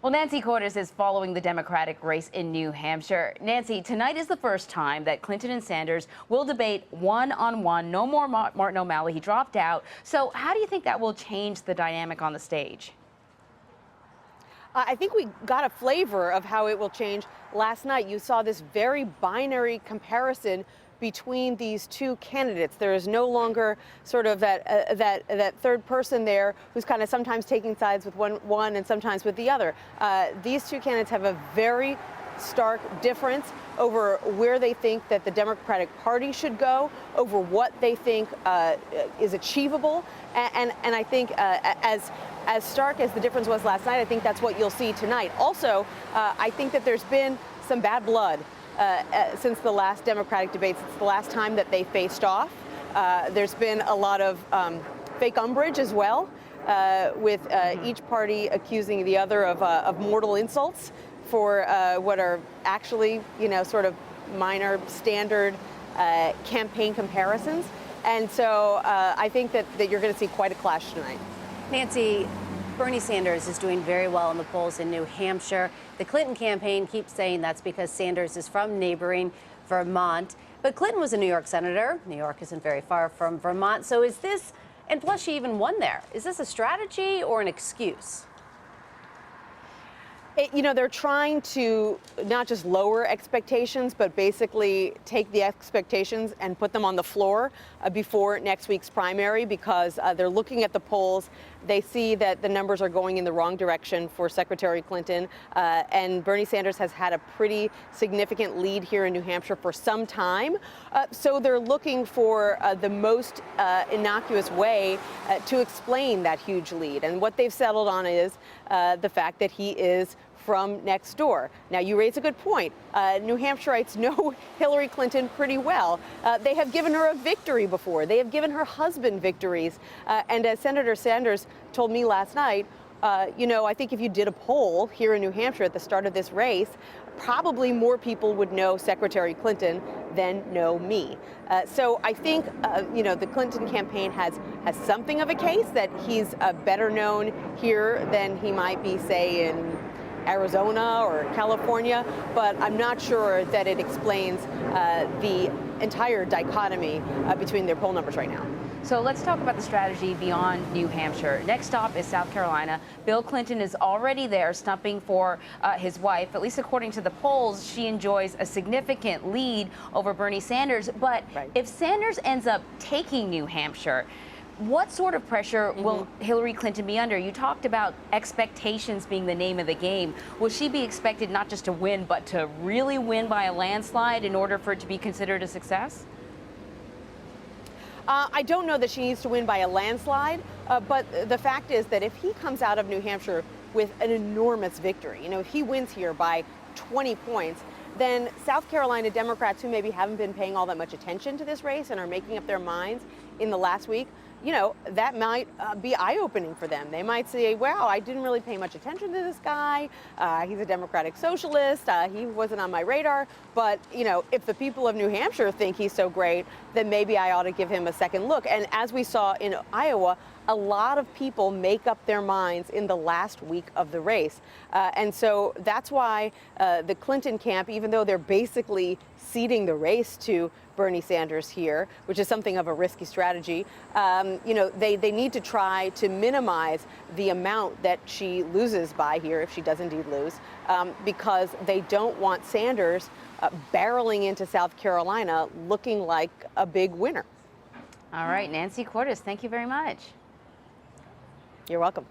Well, Nancy Cordes is following the Democratic race in New Hampshire. Nancy, tonight is the first time that Clinton and Sanders will debate one-on-one. No more Martin O'Malley. He dropped out. So how do you think that will change the dynamic on the stage? I think we got a flavor of how it will change last night. You saw this very binary comparison between these two candidates. There is no longer sort of that third person there who's kind of sometimes taking sides with one and sometimes with the other. These two candidates have a very stark difference over where they think that the Democratic Party should go, over what they think is achievable, and I think as stark as the difference was last night, I think that's what you'll see tonight. Also, I think that there's been some bad blood since the last Democratic debates. It's the last time that they faced off. There's been a lot of fake umbrage as well, with each party accusing the other of mortal insults for what are actually, sort of minor standard campaign comparisons. And so I think that you're going to see quite a clash tonight. Nancy, Bernie Sanders is doing very well in the polls in New Hampshire. The Clinton campaign keeps saying that's because Sanders is from neighboring Vermont. But Clinton was a New York senator. New York isn't very far from Vermont. So is this, and plus she even won there, is this a strategy or an excuse? They're trying to not just lower expectations, but basically take the expectations and put them on the floor before next week's primary, because they're looking at the polls. They see that the numbers are going in the wrong direction for Secretary Clinton, and Bernie Sanders has had a pretty significant lead here in New Hampshire for some time. So they're looking for the most innocuous way to explain that huge lead. And what they've settled on is the fact that he is from next door. Now, you raise a good point. New Hampshireites know Hillary Clinton pretty well. They have given her a victory before. They have given her husband victories. And as Senator Sanders told me last night, I think if you did a poll here in New Hampshire at the start of this race, probably more people would know Secretary Clinton than know me. So I think, the Clinton campaign has something of a case that he's better known here than he might be, say, in Arizona or California, but I'm not sure that it explains the entire dichotomy between their poll numbers right now. So let's talk about the strategy beyond New Hampshire. Next stop is South Carolina. Bill Clinton is already there stumping for his wife. At least according to the polls, she enjoys a significant lead over Bernie Sanders. But if Sanders ends up taking New Hampshire, what sort of pressure will Hillary Clinton be under? You talked about expectations being the name of the game. Will she be expected not just to win, but to really win by a landslide in order for it to be considered a success? I don't know that she needs to win by a landslide, but the fact is that if he comes out of New Hampshire with an enormous victory, if he wins here by 20 points, then South Carolina Democrats who maybe haven't been paying all that much attention to this race and are making up their minds in the last week, that might be eye-opening for them. They might say, wow, I didn't really pay much attention to this guy. He's a Democratic socialist. He wasn't on my radar. But, if the people of New Hampshire think he's so great, then maybe I ought to give him a second look. And as we saw in Iowa, a lot of people make up their minds in the last week of the race. And so that's why the Clinton camp, even though they're basically ceding the race to Bernie Sanders here, which is something of a risky strategy, they need to try to minimize the amount that she loses by here, if she does indeed lose, because they don't want Sanders barreling into South Carolina looking like a big winner. All right, Nancy Cordes, thank you very much. You're welcome.